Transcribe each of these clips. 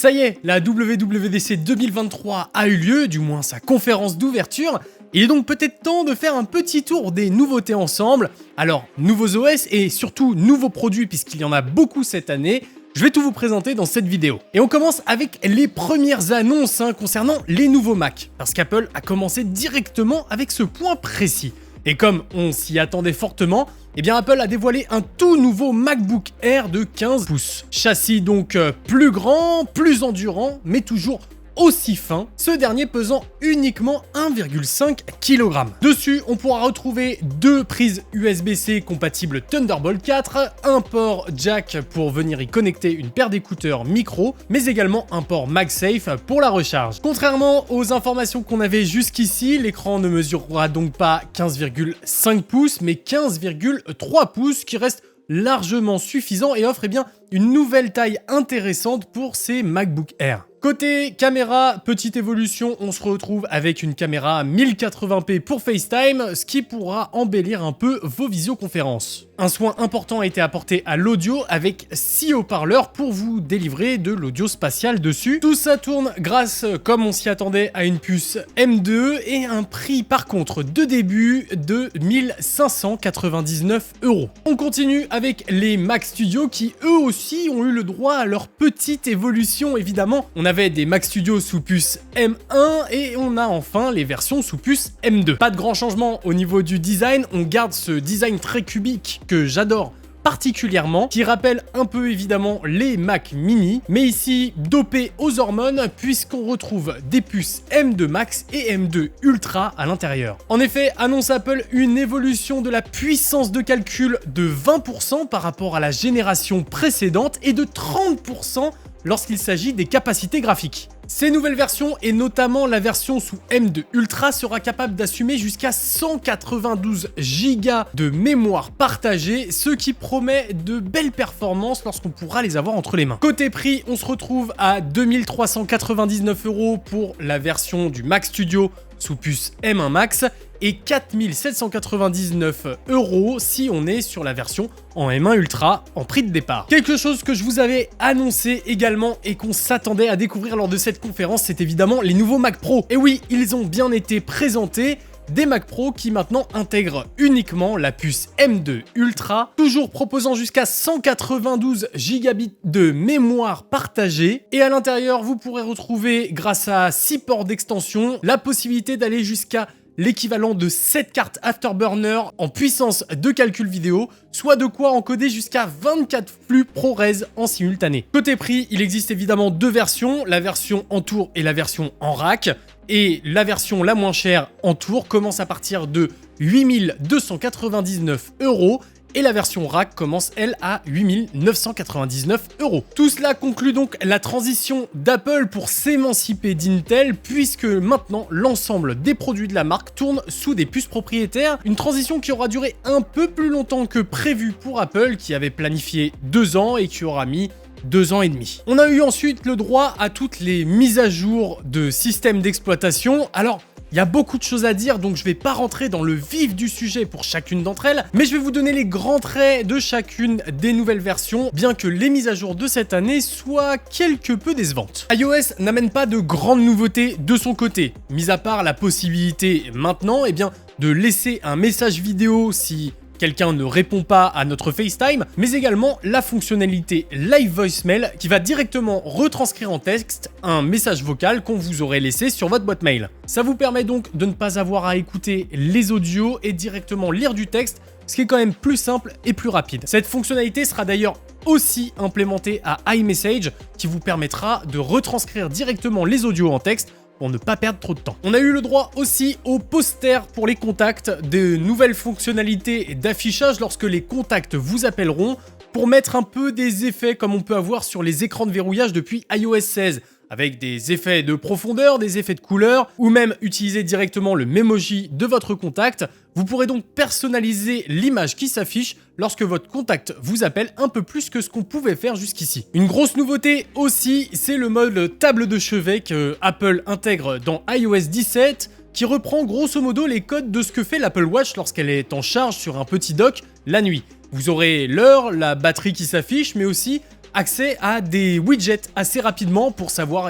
Ça y est, la WWDC 2023 a eu lieu, du moins sa conférence d'ouverture. Il est donc peut-être temps de faire un petit tour des nouveautés ensemble. Alors, nouveaux OS et surtout nouveaux produits puisqu'il y en a beaucoup cette année. Je vais tout vous présenter dans cette vidéo. Et on commence avec les premières annonces concernant les nouveaux Mac. Parce qu'Apple a commencé directement avec ce point précis. Et comme on s'y attendait fortement, eh bien Apple a dévoilé un tout nouveau MacBook Air de 15 pouces. Châssis donc plus grand, plus endurant, mais toujours aussi fin, ce dernier pesant uniquement 1,5 kg. Dessus, on pourra retrouver deux prises USB-C compatibles Thunderbolt 4, un port jack pour venir y connecter une paire d'écouteurs micro, mais également un port MagSafe pour la recharge. Contrairement aux informations qu'on avait jusqu'ici, l'écran ne mesurera donc pas 15,5 pouces, mais 15,3 pouces, qui reste largement suffisant et offre une nouvelle taille intéressante pour ces MacBook Air. Côté caméra, petite évolution, on se retrouve avec une caméra 1080p pour FaceTime, ce qui pourra embellir un peu vos visioconférences. Un soin important a été apporté à l'audio avec 6 haut-parleurs pour vous délivrer de l'audio spatial dessus. Tout ça tourne grâce, comme on s'y attendait, à une puce M2 et un prix par contre de début de 1599 €. On continue avec les Mac Studio qui eux aussi ont eu le droit à leur petite évolution évidemment. On avait des Mac Studio sous puce M1 et on a enfin les versions sous puce M2. Pas de grand changement au niveau du design, on garde ce design très cubique que j'adore particulièrement, qui rappelle un peu évidemment les Mac mini, mais ici dopé aux hormones puisqu'on retrouve des puces M2 Max et M2 Ultra à l'intérieur. En effet, annonce Apple une évolution de la puissance de calcul de 20% par rapport à la génération précédente et de 30% lorsqu'il s'agit des capacités graphiques. Ces nouvelles versions, et notamment la version sous M2 Ultra, sera capable d'assumer jusqu'à 192 Go de mémoire partagée, ce qui promet de belles performances lorsqu'on pourra les avoir entre les mains. Côté prix, on se retrouve à 2399 € pour la version du Mac Studio sous puce M1 Max et 4799 € si on est sur la version en M1 Ultra en prix de départ. Quelque chose que je vous avais annoncé également et qu'on s'attendait à découvrir lors de cette conférence, c'est évidemment les nouveaux Mac Pro. Et oui, ils ont bien été présentés. Des Mac Pro qui maintenant intègrent uniquement la puce M2 Ultra, toujours proposant jusqu'à 192 Go de mémoire partagée. Et à l'intérieur, vous pourrez retrouver, grâce à 6 ports d'extension, la possibilité d'aller jusqu'à l'équivalent de 7 cartes Afterburner en puissance de calcul vidéo, soit de quoi encoder jusqu'à 24 flux ProRes en simultané. Côté prix, il existe évidemment deux versions, la version en tour et la version en rack. Et la version la moins chère en tour commence à partir de 8299 € et la version rack commence elle à 8999 €. Tout cela conclut donc la transition d'Apple pour s'émanciper d'Intel puisque maintenant l'ensemble des produits de la marque tournent sous des puces propriétaires, une transition qui aura duré un peu plus longtemps que prévu pour Apple qui avait planifié 2 ans et qui aura mis 2 ans et demi. On a eu ensuite le droit à toutes les mises à jour de systèmes d'exploitation. Alors, il y a beaucoup de choses à dire, donc je vais pas rentrer dans le vif du sujet pour chacune d'entre elles, mais je vais vous donner les grands traits de chacune des nouvelles versions, bien que les mises à jour de cette année soient quelque peu décevantes. iOS n'amène pas de grandes nouveautés de son côté, mis à part la possibilité maintenant, de laisser un message vidéo si quelqu'un ne répond pas à notre FaceTime, mais également la fonctionnalité Live Voicemail qui va directement retranscrire en texte un message vocal qu'on vous aurait laissé sur votre boîte mail. Ça vous permet donc de ne pas avoir à écouter les audios et directement lire du texte, ce qui est quand même plus simple et plus rapide. Cette fonctionnalité sera d'ailleurs aussi implémentée à iMessage qui vous permettra de retranscrire directement les audios en texte pour ne pas perdre trop de temps. On a eu le droit aussi au poster pour les contacts, de nouvelles fonctionnalités d'affichage lorsque les contacts vous appelleront pour mettre un peu des effets comme on peut avoir sur les écrans de verrouillage depuis iOS 16. Avec des effets de profondeur, des effets de couleur, ou même utiliser directement le Memoji de votre contact. Vous pourrez donc personnaliser l'image qui s'affiche lorsque votre contact vous appelle un peu plus que ce qu'on pouvait faire jusqu'ici. Une grosse nouveauté aussi, c'est le mode table de chevet que Apple intègre dans iOS 17, qui reprend grosso modo les codes de ce que fait l'Apple Watch lorsqu'elle est en charge sur un petit dock la nuit. Vous aurez l'heure, la batterie qui s'affiche, mais aussi accès à des widgets assez rapidement pour savoir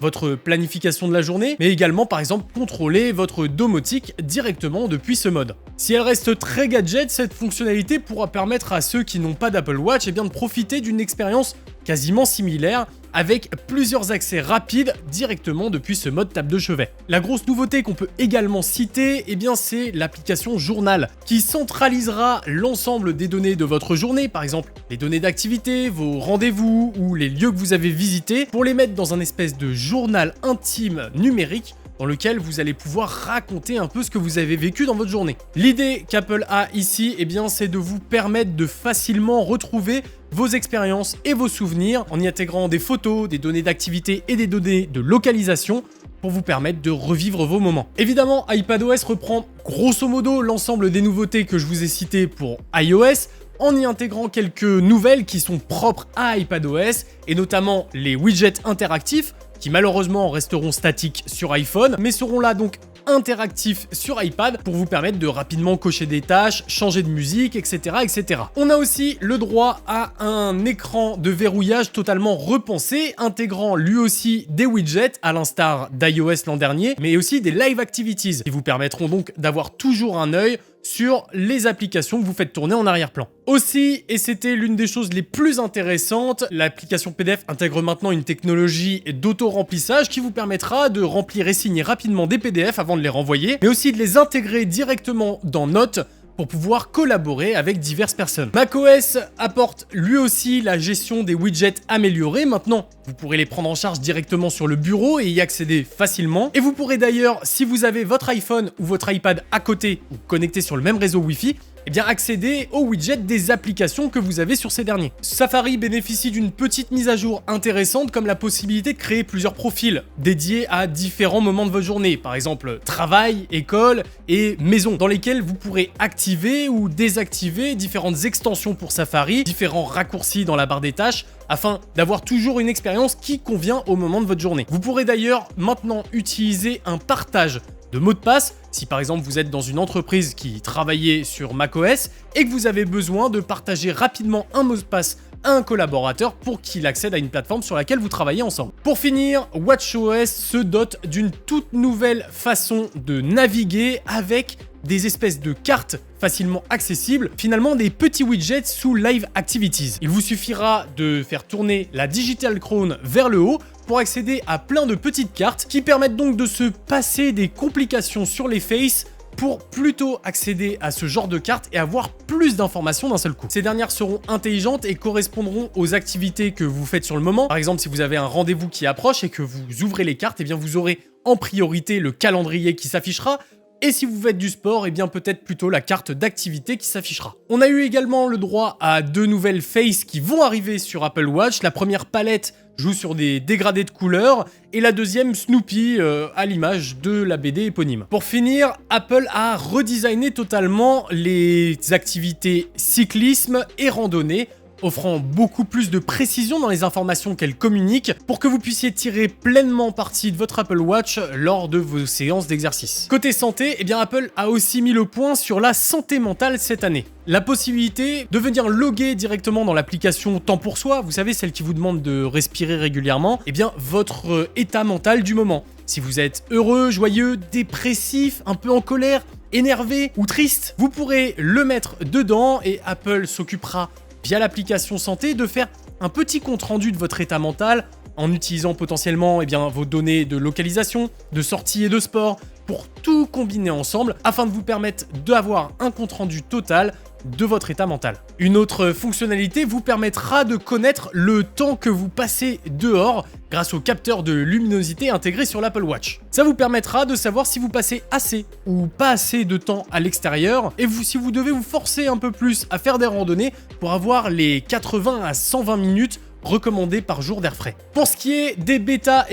votre planification de la journée, mais également par exemple contrôler votre domotique directement depuis ce mode. Si elle reste très gadget, cette fonctionnalité pourra permettre à ceux qui n'ont pas d'Apple Watch de profiter d'une expérience quasiment similaire avec plusieurs accès rapides directement depuis ce mode table de chevet. La grosse nouveauté qu'on peut également citer, c'est l'application Journal qui centralisera l'ensemble des données de votre journée, par exemple les données d'activité, vos rendez-vous ou les lieux que vous avez visités, pour les mettre dans un espèce de journal intime numérique dans lequel vous allez pouvoir raconter un peu ce que vous avez vécu dans votre journée. L'idée qu'Apple a ici, c'est de vous permettre de facilement retrouver vos expériences et vos souvenirs en y intégrant des photos, des données d'activité et des données de localisation pour vous permettre de revivre vos moments. Évidemment, iPadOS reprend grosso modo l'ensemble des nouveautés que je vous ai citées pour iOS, en y intégrant quelques nouvelles qui sont propres à iPadOS, et notamment les widgets interactifs, qui malheureusement resteront statiques sur iPhone, mais seront là donc interactifs sur iPad pour vous permettre de rapidement cocher des tâches, changer de musique, etc., etc. On a aussi le droit à un écran de verrouillage totalement repensé, intégrant lui aussi des widgets à l'instar d'iOS l'an dernier, mais aussi des live activities qui vous permettront donc d'avoir toujours un œil sur les applications que vous faites tourner en arrière-plan. Aussi, et c'était l'une des choses les plus intéressantes, l'application PDF intègre maintenant une technologie d'auto-remplissage qui vous permettra de remplir et signer rapidement des PDF avant de les renvoyer, mais aussi de les intégrer directement dans Notes pour pouvoir collaborer avec diverses personnes. macOS apporte lui aussi la gestion des widgets améliorés. Maintenant, vous pourrez les prendre en charge directement sur le bureau et y accéder facilement. Et vous pourrez d'ailleurs, si vous avez votre iPhone ou votre iPad à côté ou connecté sur le même réseau Wi-Fi, accéder aux widgets des applications que vous avez sur ces derniers. Safari bénéficie d'une petite mise à jour intéressante, comme la possibilité de créer plusieurs profils dédiés à différents moments de votre journée, par exemple travail, école et maison, dans lesquels vous pourrez activer ou désactiver différentes extensions pour Safari, différents raccourcis dans la barre des tâches, afin d'avoir toujours une expérience qui convient au moment de votre journée. Vous pourrez d'ailleurs maintenant utiliser un partage de mots de passe si par exemple vous êtes dans une entreprise qui travaillait sur macOS et que vous avez besoin de partager rapidement un mot de passe à un collaborateur pour qu'il accède à une plateforme sur laquelle vous travaillez ensemble. Pour finir, WatchOS se dote d'une toute nouvelle façon de naviguer avec des espèces de cartes facilement accessibles, finalement des petits widgets sous Live Activities. Il vous suffira de faire tourner la Digital Crown vers le haut pour accéder à plein de petites cartes qui permettent donc de se passer des complications sur les faces pour plutôt accéder à ce genre de cartes et avoir plus d'informations d'un seul coup. Ces dernières seront intelligentes et correspondront aux activités que vous faites sur le moment. Par exemple, si vous avez un rendez-vous qui approche et que vous ouvrez les cartes, vous aurez en priorité le calendrier qui s'affichera. Et si vous faites du sport, peut-être plutôt la carte d'activité qui s'affichera. On a eu également le droit à 2 nouvelles faces qui vont arriver sur Apple Watch. La première palette joue sur des dégradés de couleurs et la deuxième Snoopy à l'image de la BD éponyme. Pour finir, Apple a redesigné totalement les activités cyclisme et randonnée, offrant beaucoup plus de précision dans les informations qu'elle communique pour que vous puissiez tirer pleinement parti de votre Apple Watch lors de vos séances d'exercice. Côté santé, Apple a aussi mis le point sur la santé mentale cette année. La possibilité de venir loguer directement dans l'application Temps pour soi, vous savez, celle qui vous demande de respirer régulièrement, votre état mental du moment. Si vous êtes heureux, joyeux, dépressif, un peu en colère, énervé ou triste, vous pourrez le mettre dedans et Apple s'occupera via l'application santé de faire un petit compte rendu de votre état mental en utilisant potentiellement vos données de localisation, de sortie et de sport pour tout combiner ensemble afin de vous permettre d'avoir un compte rendu total de votre état mental. Une autre fonctionnalité vous permettra de connaître le temps que vous passez dehors grâce au capteur de luminosité intégré sur l'Apple Watch. Ça vous permettra de savoir si vous passez assez ou pas assez de temps à l'extérieur et si vous devez vous forcer un peu plus à faire des randonnées pour avoir les 80 à 120 minutes recommandés par jour d'air frais. Pour ce qui est des bêtas,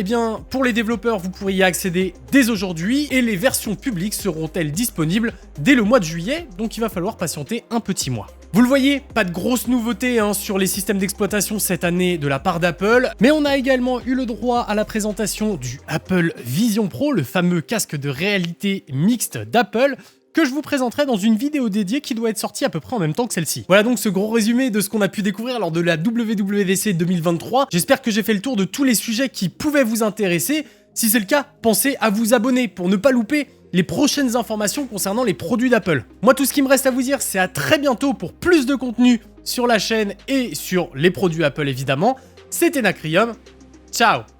pour les développeurs, vous pourrez y accéder dès aujourd'hui et les versions publiques seront-elles disponibles dès le mois de juillet, donc il va falloir patienter un petit mois. Vous le voyez, pas de grosses nouveautés sur les systèmes d'exploitation cette année de la part d'Apple, mais on a également eu le droit à la présentation du Apple Vision Pro, le fameux casque de réalité mixte d'Apple, que je vous présenterai dans une vidéo dédiée qui doit être sortie à peu près en même temps que celle-ci. Voilà donc ce gros résumé de ce qu'on a pu découvrir lors de la WWDC 2023. J'espère que j'ai fait le tour de tous les sujets qui pouvaient vous intéresser. Si c'est le cas, pensez à vous abonner pour ne pas louper les prochaines informations concernant les produits d'Apple. Moi, tout ce qui me reste à vous dire, c'est à très bientôt pour plus de contenu sur la chaîne et sur les produits Apple évidemment. C'était Nacrium. Ciao!